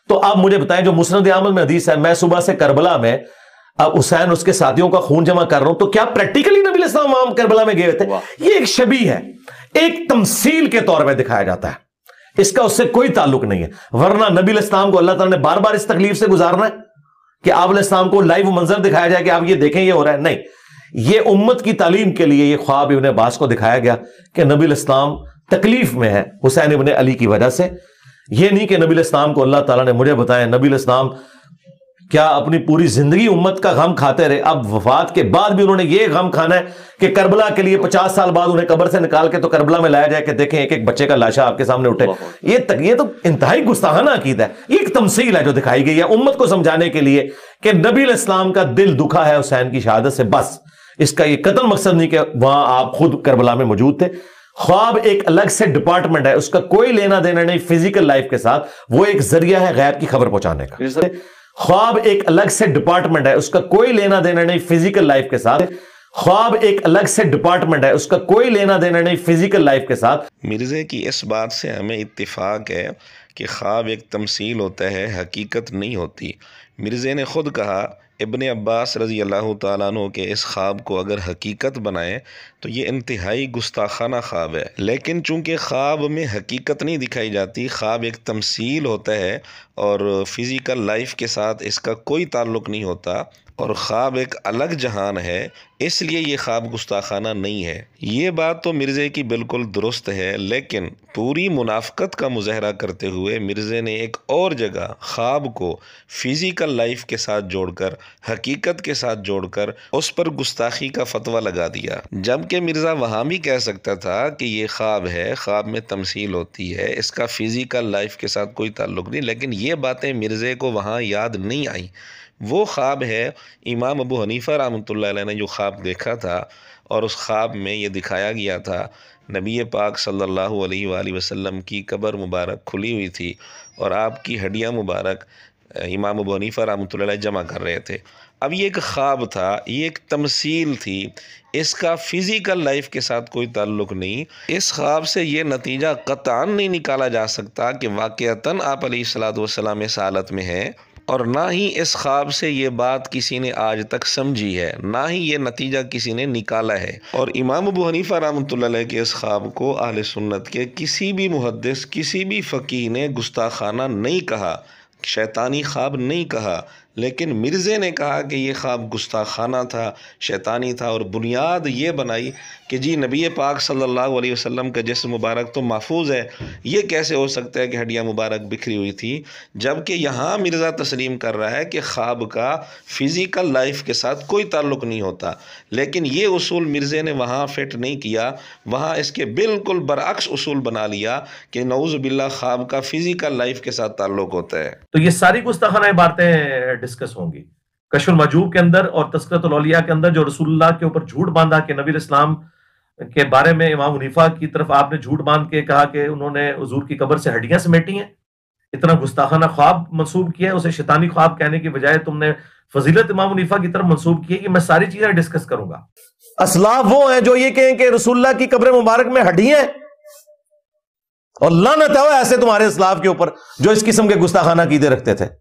तो आप मुझे बताएं, जो मुस्नद अहमद में हदीस है, मैं सुबह से करबला में अब हुसैन उसके साथियों का खून जमा कर रहा हूं, तो क्या प्रैक्टिकली नबी अलैहिस्सलाम वहां करबला में गए थे? ये एक शबी है, एक तमसील के तौर पर दिखाया जाता है, इसका उससे कोई ताल्लुक नहीं है। वरना नबी अलैहिस्सलाम को अल्लाह ताला ने बार बार इस तकलीफ से गुजारना है कि आप अलैहिस्सलाम को लाइव मंजर दिखाया जाए कि आप ये देखें ये हो रहा है? नहीं, ये उम्मत की तालीम के लिए ये ख्वाब इब्ने अब्बास को दिखाया गया कि नबी अलैहिस्सलाम तकलीफ में है हुसैन इब्ने अली की वजह से। ये नहीं कि नबी अलैहिस्सलाम को अल्लाह ताला ने मुझे बताया, नबी अलैहिस्सलाम क्या अपनी पूरी जिंदगी उम्मत का गम खाते रहे, अब वफात के बाद भी उन्होंने ये गम खाना है कि करबला के लिए 50 साल बाद उन्हें कब्र से निकाल के तो करबला में लाया जाए कि देखें एक एक बच्चे का लाशा आपके सामने उठे? ये तो इंतहाई गुस्ताखाना अकीदा है। ये एक तमसील है जो दिखाई गई है उम्मत को समझाने के लिए कि नबी अलैहिस्सलाम का दिल दुखा है हुसैन की शहादत से, बस इसका ये कतई मकसद नहीं कि वहां आप खुद करबला में मौजूद थे। ख्वाब एक अलग से डिपार्टमेंट है, उसका कोई लेना देना नहीं फिजिकल लाइफ के साथ, वो एक जरिया है गैब की खबर पहुंचाने का। ख्वाब एक अलग से डिपार्टमेंट है, उसका कोई लेना देना नहीं फिजिकल लाइफ के साथ। ख्वाब एक अलग से डिपार्टमेंट है, उसका कोई लेना देना नहीं फिजिकल लाइफ के साथ। मिर्ज़े की इस बात से हमें इत्तिफाक है कि ख्वाब एक तमसील होता है, हकीकत नहीं होती। मिर्ज़े ने खुद कहा इब्ने अब्बास रज़ी अल्लाह तआला अन्हु के इस ख्वाब को अगर हकीकत बनाएं तो ये इंतहाई गुस्ताखाना ख्वाब है। लेकिन चूँकि ख्वाब में हकीकत नहीं दिखाई जाती, ख्वाब एक तमसील होता है और फ़िज़िकल लाइफ के साथ इसका कोई ताल्लुक़ नहीं होता और ख्वाब एक अलग जहान है, इसलिए ये ख्वाब गुस्ताखाना नहीं है। ये बात तो मिर्ज़े की बिल्कुल दुरुस्त है, लेकिन पूरी मुनाफ़क़त का मुज़ाहरा करते हुए मिर्ज़े ने एक और जगह ख्वाब को फ़िज़िकल लाइफ के साथ जोड़कर, हकीकत के साथ जोड़कर उस पर गुस्ताखी का फतवा लगा दिया। जबकि मिर्ज़ा वहाँ भी कह सकता था कि ये ख्वाब है, ख्वाब में तमसील होती है, इसका फ़िज़िकल लाइफ के साथ कोई ताल्लुक़ नहीं, लेकिन ये बातें मिर्ज़े को वहाँ याद नहीं आई। वो ख्वाब है इमाम अबू हनीफ़ा रहमतुल्लाह अलैह ने जो ख्वाब देखा था और उस ख्वाब में ये दिखाया गया था नबी पाक सल्लल्लाहु अलैहि वसल्लम की कब्र मुबारक खुली हुई थी और आपकी हड्डियाँ मुबारक इमाम अबू हनीफ़ा रहमतुल्लाह अलैह जमा कर रहे थे। अब ये एक ख्वाब था, ये एक तमसील थी, इसका फ़िज़िकल लाइफ के साथ कोई ताल्लुक़ नहीं। इस ख्वाब से ये नतीजा क़तअन नहीं निकाला जा सकता कि वाक़अतन आप अलैहिस्सलातु वस्सलाम इस हालत में हैं, और ना ही इस ख्वाब से ये बात किसी ने आज तक समझी है, ना ही ये नतीजा किसी ने निकाला है। और इमाम अबू हनीफ़ा रहमतुल्लाह अलैह के इस ख्वाब को अहले सुन्नत के किसी भी मुहद्दिस, किसी भी फ़कीह ने गुस्ताखाना नहीं कहा, शैतानी ख्वाब नहीं कहा, लेकिन मिर्ज़े ने कहा कि ये ख्वाब गुस्ताखाना था, शैतानी था, और बुनियाद ये बनाई कि जी नबी पाक सल्लल्लाहु अलैहि वसल्लम का जिस्म मुबारक तो महफूज है, ये कैसे हो सकता है कि हड्डियाँ मुबारक बिखरी हुई थी? जबकि यहाँ मिर्ज़ा तस्लीम कर रहा है कि ख्वाब का फ़िज़िकल लाइफ के साथ कोई ताल्लुक़ नहीं होता, लेकिन ये उसूल मिर्ज़े ने वहाँ फिट नहीं किया, वहाँ इसके बिल्कुल बरअक्स उसूल बना लिया कि नऊज़ु बिल्लाह ख्वाब का फ़िज़िकल लाइफ के साथ ताल्लुक़ होता है। तो ये सारी गुस्ताखाना बातें डिस्कस होंगी कश्फुल मजूब के अंदर और तज़किरतुल औलिया के अंदर, जो रसूलुल्लाह के ऊपर झूठ बांधा कि नबी इस्लाम के बारे में इमाम हनीफा की तरफ आपने झूठ बांध के कहा कि उन्होंने हुजूर की कब्र से हड्डियां समेटी हैं, इतना गुस्ताखाना ख्वाब मंसूब किया है, उसे शैतानी ख्वाब कहने की बजाय तुमने फजीलत इमाम हनीफा की तरफ मंसूब की है। कि मैं सारी चीजें डिस्कस करूंगा। असलाफ वो हैं जो ये कहें कि रसूलुल्लाह की कब्र मुबारक में हड्डियां हैं, और लानत है ऐसे तुम्हारे असलाफ के ऊपर जो इस किस्म के गुस्ताखाना कीदे रखते थे।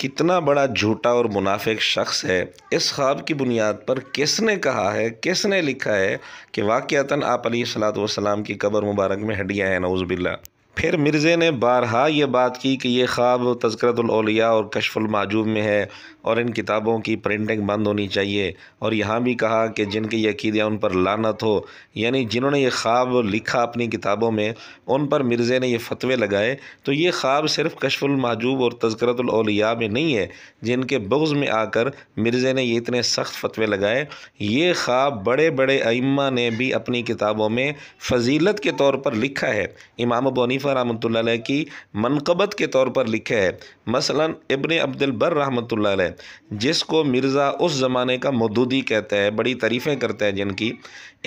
कितना बड़ा झूठा और मुनाफिक शख्स है। इस ख्वाब की बुनियाद पर किसने कहा है, किसने लिखा है कि वाक़अतन आप अलैहिस्सलातु वस्सलाम की कब्र मुबारक में हड्डियाँ हैं, नऊज़ु बिल्लाह। फिर मिर्ज़े ने बारहा ये बात की कि ये ख्वाब तज़किरतुल औलिया और कश्फुल माजूब में है और इन किताबों की प्रिंटिंग बंद होनी चाहिए, और यहाँ भी कहा कि जिनकी अक़ीदे उन पर लानत हो, यानी जिन्होंने ये ख्वाब लिखा अपनी किताबों में उन पर मिर्ज़े ने ये फतवे लगाए। तो ये ख्वाब सिर्फ़ कश्फुल माजूब और तज़किरतुल औलिया में नहीं है जिनके बुग़्ज़ में आकर मिर्ज़े ने ये इतने सख्त फतवे लगाए। ये ख्वाब बड़े बड़े अइम्मा ने भी अपनी किताबों में फ़जीलत के तौर पर लिखा है, इमाम अबू हनीफ़ा रहमतुल्लाह अलैह की मनक़बत के तौर पर लिखा है। मसलन इब्ने अब्दुल बर रहमतुल्लाह अलैह, जिसको मिर्ज़ा उस ज़माने का मौदूदी कहता है, बड़ी तारीफ़ें करता है जिनकी,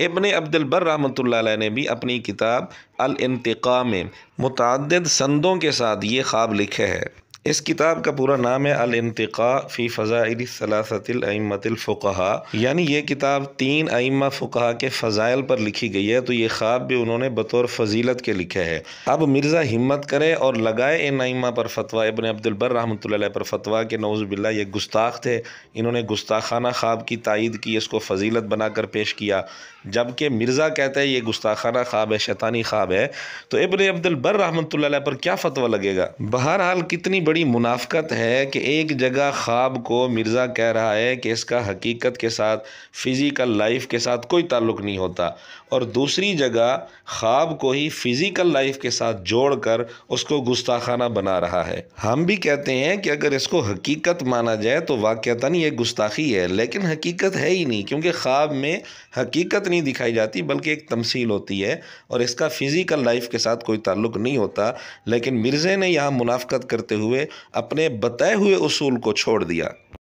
इब्ने अब्दुल बर रहमतुल्लाह अलैह ने भी अपनी किताब अल इंतिक़ा में मुतअद्दिद संदों के साथ ये ख्वाब लिखे है। इस किताब का पूरा नाम है अल-इंतिक़ा फ़ी फ़ज़ाइल सलासतिल अइम्मतिल फ़ुक़हा, यानी ये किताब 3 अइम्मा फ़ुक़हा के फ़ज़ाइल पर लिखी गई है। तो ये ख़्वाब भी उन्होंने बतौर फ़जीलत के लिखे है। अब मिर्ज़ा हिम्मत करे और लगाए इन अइम्मा पर फ़तवा, इब्न अब्दुल बर रहमतुल्लाह अलैह पर फ़तवा के नऊज़ बिल्लाह ये गुस्ताख थे, इन्होंने गुस्ताखाना ख़्वाब की तायीद की, इसको फ़जीलत बनाकर पेश किया, जबकि मिर्ज़ा कहते हैं ये गुस्ताखाना ख़्वाब है, शैतानी ख़्वाब है। तो इब्न अब्दुल बर रहमतुल्लाह अलैह पर क्या फ़तवा लगेगा। बहरहाल कितनी बड़ी मुनाफ़क़त है कि एक जगह ख़्वाब को मिर्ज़ा कह रहा है कि इसका हकीकत के साथ, फ़िज़िकल लाइफ के साथ कोई ताल्लुक़ नहीं होता, और दूसरी जगह ख़्वाब को ही फ़िज़िकल लाइफ के साथ जोड़कर उसको गुस्ताखाना बना रहा है। हम भी कहते हैं कि अगर इसको हकीकत माना जाए तो वाक़अतन ये गुस्ताखी है, लेकिन हकीकत है ही नहीं, क्योंकि ख़्वाब में हकीकत नहीं दिखाई जाती बल्कि एक तमसील होती है और इसका फ़िज़िकल लाइफ के साथ कोई ताल्लुक़ नहीं होता। लेकिन मिर्ज़े ने यहाँ मुनाफ़क़त करते हुए अपने बताए हुए उसूल को छोड़ दिया।